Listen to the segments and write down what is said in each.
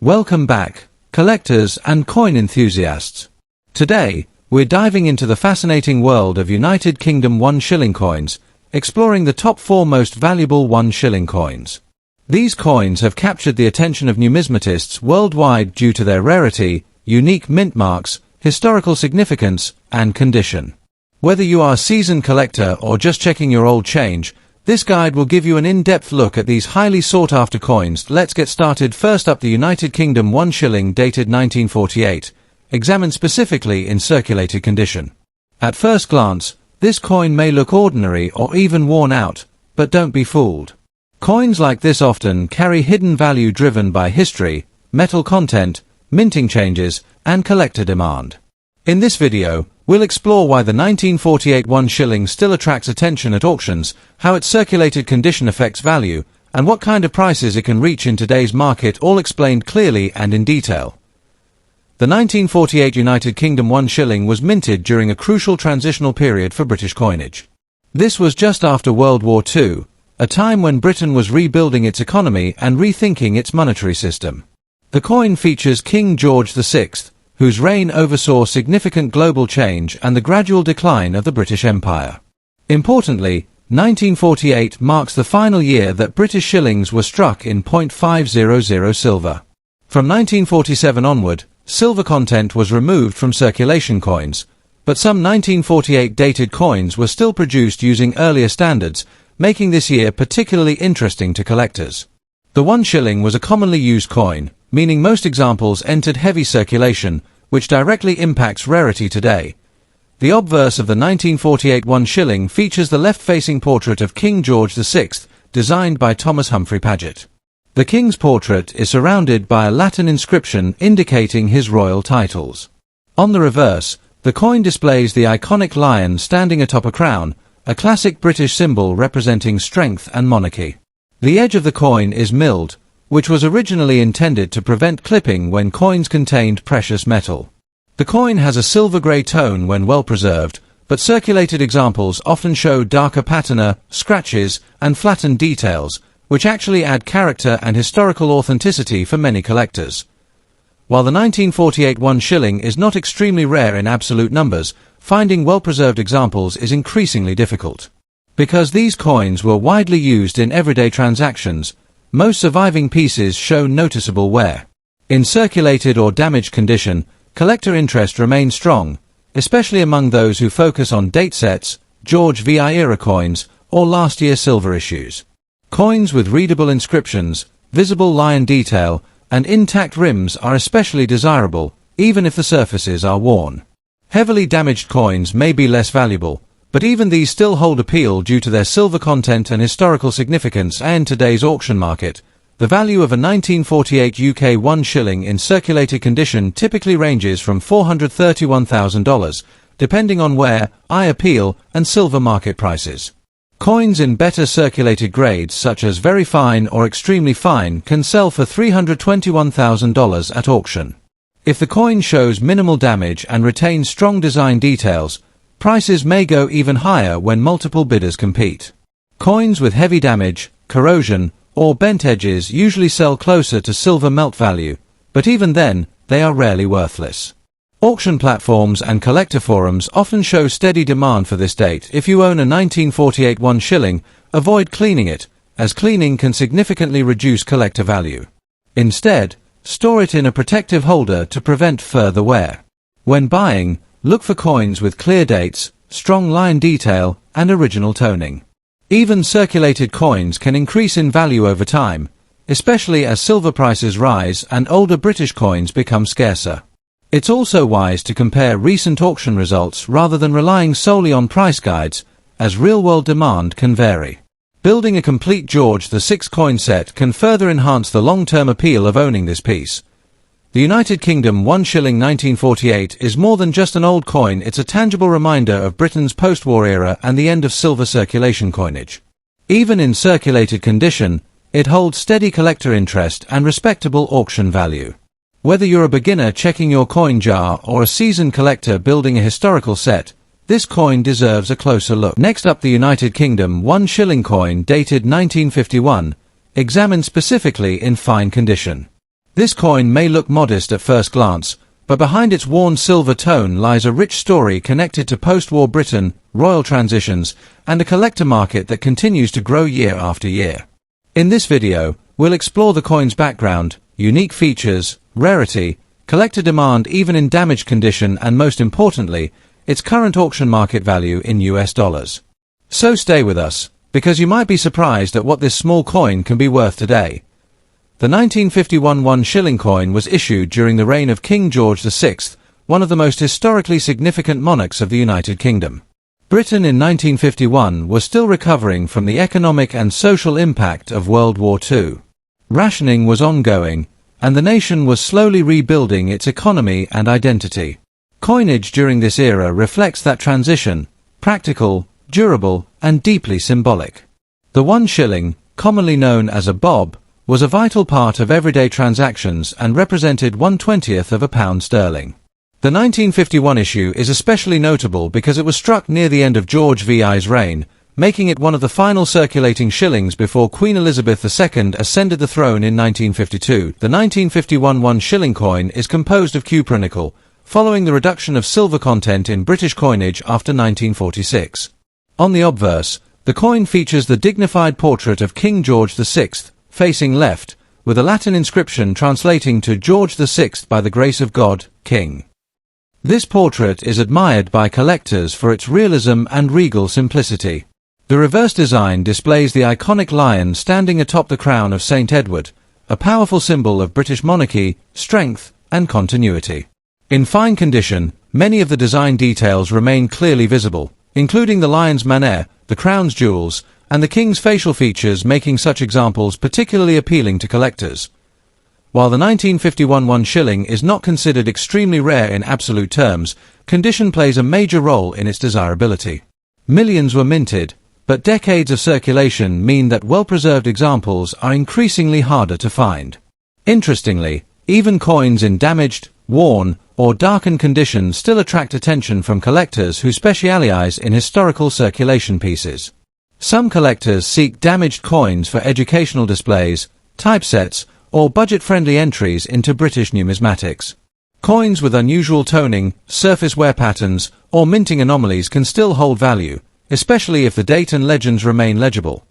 Welcome back, collectors and coin enthusiasts. Today, we're diving into the fascinating world of United Kingdom 1 shilling coins, exploring the top 4 most valuable 1 shilling coins. These coins have captured the attention of numismatists worldwide due to their rarity, unique mint marks, historical significance, and condition. Whether you are a seasoned collector or just checking your old change, this guide will give you an in-depth look at these highly sought-after coins. Let's get started. First up, the United Kingdom 1 shilling dated 1948, examined specifically in circulated condition. At first glance, this coin may look ordinary or even worn out, but don't be fooled. Coins like this often carry hidden value driven by history, metal content, minting changes, and collector demand. In this video, we'll explore why the 1948 1 shilling still attracts attention at auctions, how its circulated condition affects value, and what kind of prices it can reach in today's market, all explained clearly and in detail. The 1948 United Kingdom 1 shilling was minted during a crucial transitional period for British coinage. This was just after World War II, a time when Britain was rebuilding its economy and rethinking its monetary system. The coin features King George VI, whose reign oversaw significant global change and the gradual decline of the British Empire. Importantly, 1948 marks the final year that British shillings were struck in 0.500 silver. From 1947 onward, silver content was removed from circulation coins, but some 1948 dated coins were still produced using earlier standards, making this year particularly interesting to collectors. The 1 shilling was a commonly used coin, meaning most examples entered heavy circulation, which directly impacts rarity today. The obverse of the 1948 1 shilling features the left-facing portrait of King George VI, designed by Thomas Humphrey Paget. The king's portrait is surrounded by a Latin inscription indicating his royal titles. On the reverse, the coin displays the iconic lion standing atop a crown, a classic British symbol representing strength and monarchy. The edge of the coin is milled, which was originally intended to prevent clipping when coins contained precious metal. The coin has a silver-grey tone when well preserved, but circulated examples often show darker patina, scratches, and flattened details, which actually add character and historical authenticity for many collectors. While the 1948 1 shilling is not extremely rare in absolute numbers, finding well-preserved examples is increasingly difficult. Because these coins were widely used in everyday transactions, most surviving pieces show noticeable wear. In circulated or damaged condition, collector interest remains strong, especially among those who focus on date sets, George VI era coins, or last year silver issues. Coins with readable inscriptions, visible lion detail, and intact rims are especially desirable, even if the surfaces are worn. Heavily damaged coins may be less valuable, but even these still hold appeal due to their silver content and historical significance. In today's auction market, the value of a 1948 UK 1 shilling in circulated condition typically ranges from $431,000, depending on wear, eye appeal, and silver market prices. Coins in better circulated grades such as very fine or extremely fine can sell for $321,000 at auction. If the coin shows minimal damage and retains strong design details, prices may go even higher when multiple bidders compete. Coins with heavy damage, corrosion, or bent edges usually sell closer to silver melt value, but even then, they are rarely worthless. Auction platforms and collector forums often show steady demand for this date. If you own a 1948 1 shilling, avoid cleaning it, as cleaning can significantly reduce collector value. Instead, store it in a protective holder to prevent further wear. When buying, look for coins with clear dates, strong line detail, and original toning. Even circulated coins can increase in value over time, especially as silver prices rise and older British coins become scarcer. It's also wise to compare recent auction results rather than relying solely on price guides, as real-world demand can vary. Building a complete George VI coin set can further enhance the long-term appeal of owning this piece. The United Kingdom 1 shilling 1948 is more than just an old coin. It's a tangible reminder of Britain's post-war era and the end of silver circulation coinage. Even in circulated condition, it holds steady collector interest and respectable auction value. Whether you're a beginner checking your coin jar or a seasoned collector building a historical set, this coin deserves a closer look. Next up, the United Kingdom 1 shilling coin dated 1951, examined specifically in fine condition. This coin may look modest at first glance, but behind its worn silver tone lies a rich story connected to post-war Britain, royal transitions, and a collector market that continues to grow year after year. In this video, we'll explore the coin's background, unique features, rarity, collector demand even in damaged condition, and most importantly, its current auction market value in US dollars. So stay with us, because you might be surprised at what this small coin can be worth today. The 1951 1 shilling coin was issued during the reign of King George VI, one of the most historically significant monarchs of the United Kingdom. Britain in 1951 was still recovering from the economic and social impact of World War II. Rationing was ongoing, and the nation was slowly rebuilding its economy and identity. Coinage during this era reflects that transition, practical, durable, and deeply symbolic. The 1 shilling, commonly known as a bob, was a vital part of everyday transactions and represented 1/20th of a pound sterling. The 1951 issue is especially notable because it was struck near the end of George VI's reign, making it one of the final circulating shillings before Queen Elizabeth II ascended the throne in 1952. The 1951 1 shilling coin is composed of cupra nickel, following the reduction of silver content in British coinage after 1946. On the obverse, the coin features the dignified portrait of King George VI, facing left, with a Latin inscription translating to George VI by the grace of God, King. This portrait is admired by collectors for its realism and regal simplicity. The reverse design displays the iconic lion standing atop the crown of St. Edward, a powerful symbol of British monarchy, strength, and continuity. In fine condition, many of the design details remain clearly visible, including the lion's manner, the crown's jewels, and the king's facial features, making such examples particularly appealing to collectors. While the 1951 1 shilling is not considered extremely rare in absolute terms, condition plays a major role in its desirability. Millions were minted, but decades of circulation mean that well-preserved examples are increasingly harder to find. Interestingly, even coins in damaged, worn, or darkened condition still attract attention from collectors who specialize in historical circulation pieces. Some collectors seek damaged coins for educational displays, typesets, or budget-friendly entries into British numismatics. Coins with unusual toning, surface wear patterns, or minting anomalies can still hold value, especially if the date and legends remain legible.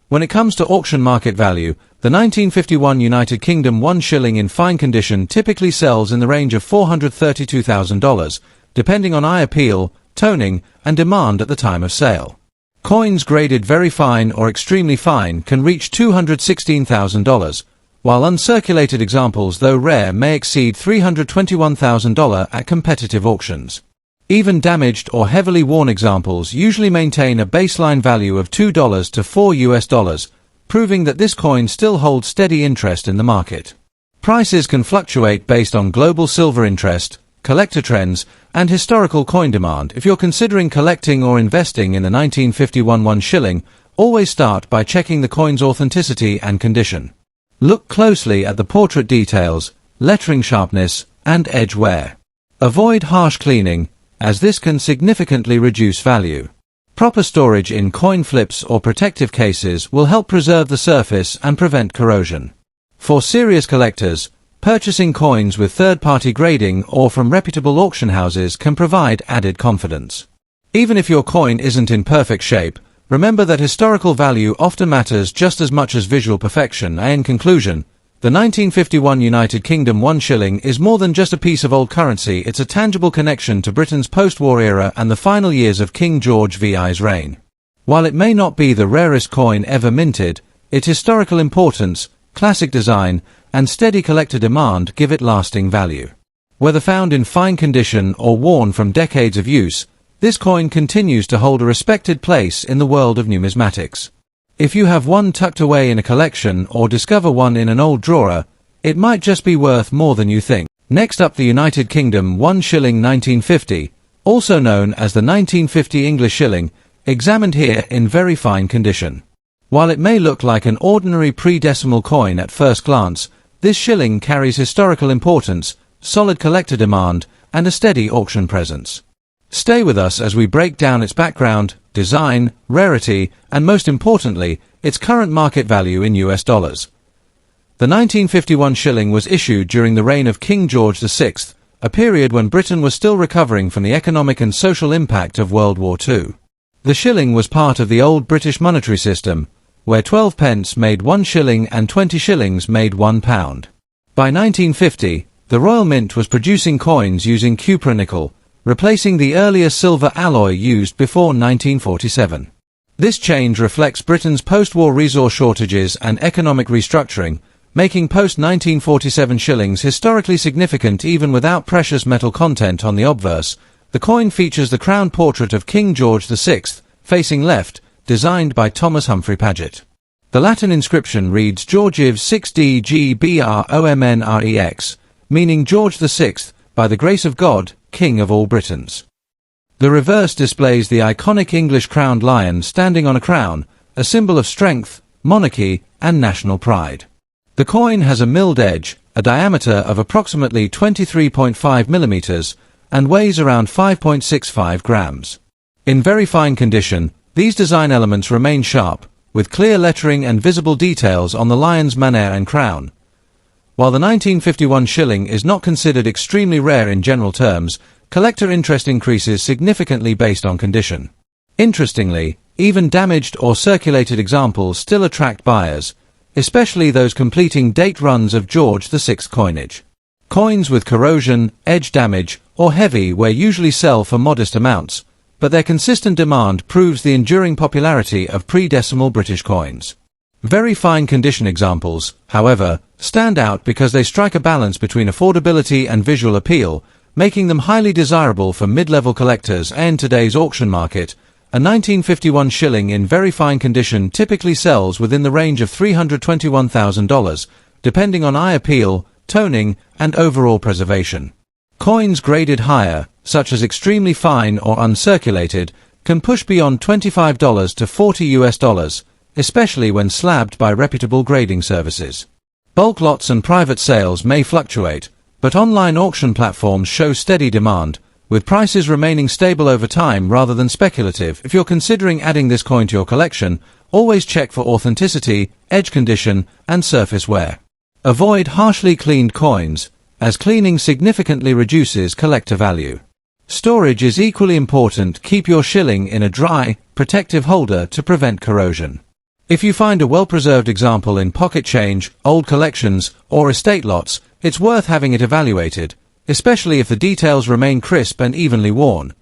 When it comes to auction market value, the 1951 United Kingdom 1 shilling in fine condition typically sells in the range of $432,000, depending on eye appeal, toning, and demand at the time of sale. Coins graded very fine or extremely fine can reach $216,000, while uncirculated examples, though rare, may exceed $321,000 at competitive auctions. Even damaged or heavily worn examples usually maintain a baseline value of $2 to $4, proving that this coin still holds steady interest in the market. Prices can fluctuate based on global silver interest, collector trends, and historical coin demand. If you're considering collecting or investing in the 1951 1 shilling, always start by checking the coin's authenticity and condition. Look closely at the portrait details, lettering sharpness, and edge wear. Avoid harsh cleaning, as this can significantly reduce value. Proper storage in coin flips or protective cases will help preserve the surface and prevent corrosion. For serious collectors, purchasing coins with third-party grading or from reputable auction houses can provide added confidence. Even if your coin isn't in perfect shape, remember that historical value often matters just as much as visual perfection. In conclusion, the 1951 United Kingdom 1 shilling is more than just a piece of old currency. It's a tangible connection to Britain's post-war era and the final years of King George VI's reign. While it may not be the rarest coin ever minted, its historical importance, classic design, and steady collector demand give it lasting value. Whether found in fine condition or worn from decades of use, this coin continues to hold a respected place in the world of numismatics. If you have one tucked away in a collection or discover one in an old drawer, it might just be worth more than you think. Next up, the United Kingdom 1 shilling 1950, also known as the 1950 English shilling, examined here in very fine condition. While it may look like an ordinary pre-decimal coin at first glance, this shilling carries historical importance, solid collector demand, and a steady auction presence. Stay with us as we break down its background, design, rarity, and most importantly, its current market value in US dollars. The 1951 shilling was issued during the reign of King George VI, a period when Britain was still recovering from the economic and social impact of World War II. The shilling was part of the old British monetary system, where 12 pence made 1 shilling and 20 shillings made 1 pound. By 1950, the Royal Mint was producing coins using cupronickel, replacing the earlier silver alloy used before 1947. This change reflects Britain's post-war resource shortages and economic restructuring, making post-1947 shillings historically significant even without precious metal content on the obverse. The coin features the crowned portrait of King George VI, facing left, designed by Thomas Humphrey Paget. The Latin inscription reads Georgiv 6DGBROMNREX, meaning George VI, by the grace of God, King of all Britons. The reverse displays the iconic English crowned lion standing on a crown, a symbol of strength, monarchy, and national pride. The coin has a milled edge, a diameter of approximately 23.5 millimeters, and weighs around 5.65 grams. In very fine condition, these design elements remain sharp, with clear lettering and visible details on the lion's maner and crown. While the 1951 shilling is not considered extremely rare in general terms, collector interest increases significantly based on condition. Interestingly, even damaged or circulated examples still attract buyers, especially those completing date runs of George VI coinage. Coins with corrosion, edge damage, or heavy wear usually sell for modest amounts, but their consistent demand proves the enduring popularity of pre-decimal British coins. Very fine condition examples, however, stand out because they strike a balance between affordability and visual appeal, making them highly desirable for mid-level collectors. And today's auction market, a 1951 shilling in very fine condition typically sells within the range of $321,000, depending on eye appeal, toning, and overall preservation. Coins graded higher, such as extremely fine or uncirculated, can push beyond $25 to $40, especially when slabbed by reputable grading services. Bulk lots and private sales may fluctuate, but online auction platforms show steady demand, with prices remaining stable over time rather than speculative. If you're considering adding this coin to your collection, always check for authenticity, edge condition, and surface wear. Avoid harshly cleaned coins, as cleaning significantly reduces collector value. Storage is equally important. Keep your shilling in a dry, protective holder to prevent corrosion. If you find a well-preserved example in pocket change, old collections, or estate lots, it's worth having it evaluated, especially if the details remain crisp and evenly worn.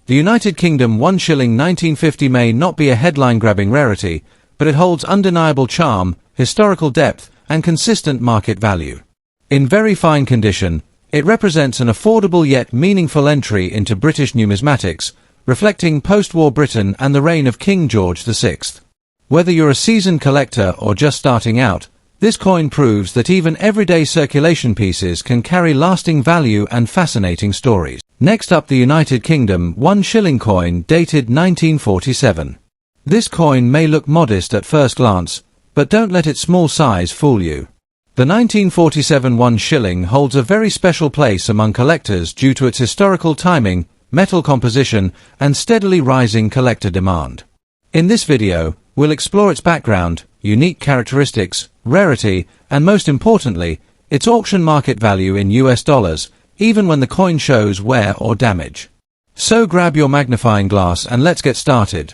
The United Kingdom 1 shilling 1950 may not be a headline-grabbing rarity, but it holds undeniable charm, historical depth, and consistent market value. In very fine condition, it represents an affordable yet meaningful entry into British numismatics, reflecting post-war Britain and the reign of King George VI. Whether you're a seasoned collector or just starting out, this coin proves that even everyday circulation pieces can carry lasting value and fascinating stories. Next up, the United Kingdom 1 shilling coin dated 1947. This coin may look modest at first glance, but don't let its small size fool you. The 1947 1 shilling holds a very special place among collectors due to its historical timing, metal composition, and steadily rising collector demand. In this video, we'll explore its background, unique characteristics, rarity, and most importantly, its auction market value in US dollars, even when the coin shows wear or damage. So grab your magnifying glass and let's get started.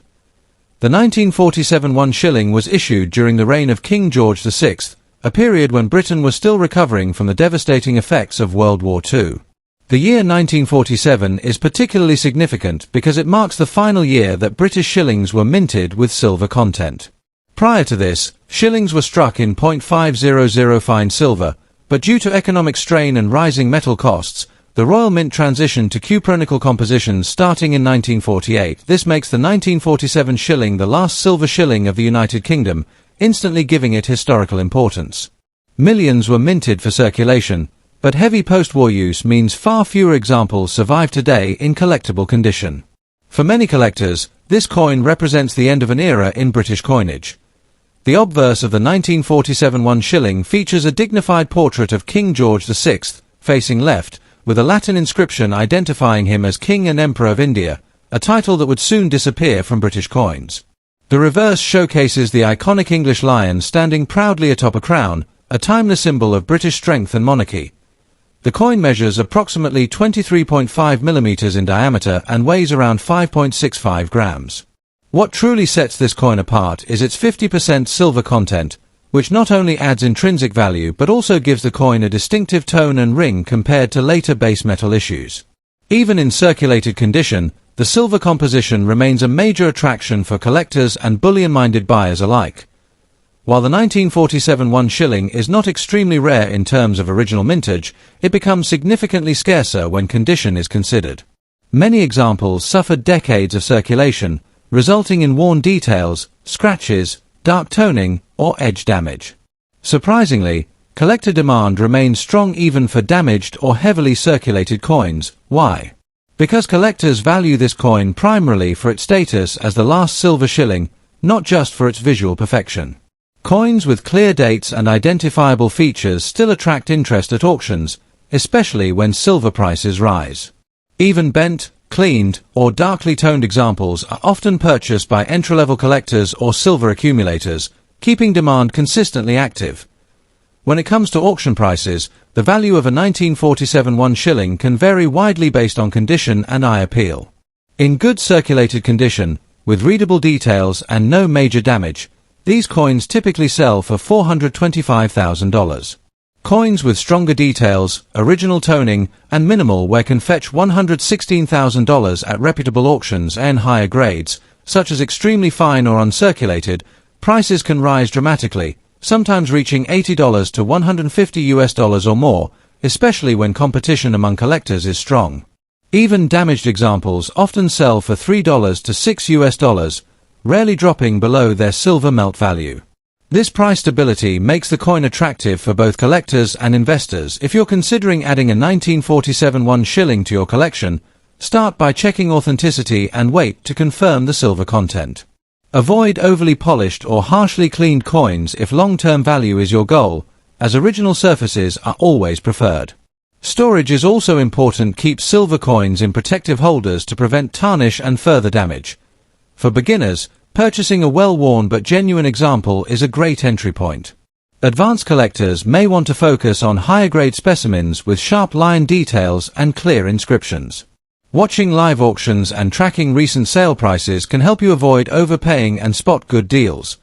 The 1947 1 shilling was issued during the reign of King George VI, a period when Britain was still recovering from the devastating effects of World War II. The year 1947 is particularly significant because it marks the final year that British shillings were minted with silver content. Prior to this, shillings were struck in .500 fine silver, but due to economic strain and rising metal costs, the Royal Mint transitioned to cupronickel compositions starting in 1948. This makes the 1947 shilling the last silver shilling of the United Kingdom, instantly giving it historical importance. Millions were minted for circulation, but heavy post-war use means far fewer examples survive today in collectible condition. For many collectors, this coin represents the end of an era in British coinage. The obverse of the 1947 1 shilling features a dignified portrait of King George VI, facing left, with a Latin inscription identifying him as King and Emperor of India, a title that would soon disappear from British coins. The reverse showcases the iconic English lion standing proudly atop a crown, a timeless symbol of British strength and monarchy. The coin measures approximately 23.5 millimeters in diameter and weighs around 5.65 grams. What truly sets this coin apart is its 50% silver content, which not only adds intrinsic value but also gives the coin a distinctive tone and ring compared to later base metal issues. Even in circulated condition, the silver composition remains a major attraction for collectors and bullion-minded buyers alike. While the 1947 1 shilling is not extremely rare in terms of original mintage, it becomes significantly scarcer when condition is considered. Many examples suffered decades of circulation, resulting in worn details, scratches, dark toning, or edge damage. Surprisingly, collector demand remains strong even for damaged or heavily circulated coins. Why? Because collectors value this coin primarily for its status as the last silver shilling, not just for its visual perfection. Coins with clear dates and identifiable features still attract interest at auctions, especially when silver prices rise. Even bent, cleaned, or darkly toned examples are often purchased by entry-level collectors or silver accumulators, keeping demand consistently active. When it comes to auction prices, the value of a 1947 1 shilling can vary widely based on condition and eye appeal. In good circulated condition, with readable details and no major damage, these coins typically sell for $425,000. Coins with stronger details, original toning, and minimal wear can fetch $116,000 at reputable auctions, and higher grades, such as extremely fine or uncirculated, prices can rise dramatically, sometimes reaching $80 to $150 or more, especially when competition among collectors is strong. Even damaged examples often sell for $3 to $6, rarely dropping below their silver melt value. This price stability makes the coin attractive for both collectors and investors. If you're considering adding a 1947 1 shilling to your collection, start by checking authenticity and wait to confirm the silver content. Avoid overly polished or harshly cleaned coins if long-term value is your goal, as original surfaces are always preferred. Storage is also important. Keep silver coins in protective holders to prevent tarnish and further damage. For beginners, purchasing a well-worn but genuine example is a great entry point. Advanced collectors may want to focus on higher-grade specimens with sharp line details and clear inscriptions. Watching live auctions and tracking recent sale prices can help you avoid overpaying and spot good deals.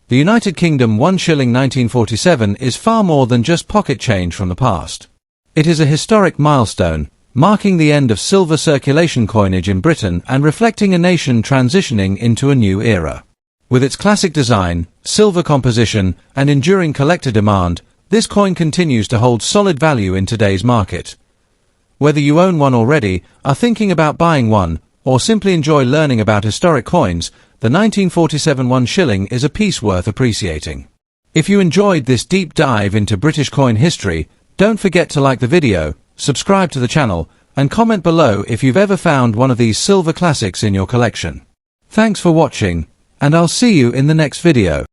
The United Kingdom 1 shilling 1947 is far more than just pocket change from the past. It is a historic milestone, marking the end of silver circulation coinage in Britain and reflecting a nation transitioning into a new era. With its classic design, silver composition, and enduring collector demand, this coin continues to hold solid value in today's market. Whether you own one already, are thinking about buying one, or simply enjoy learning about historic coins, the 1947 1 shilling is a piece worth appreciating. If you enjoyed this deep dive into British coin history, don't forget to like the video, subscribe to the channel, and comment below if you've ever found one of these silver classics in your collection. Thanks for watching, and I'll see you in the next video.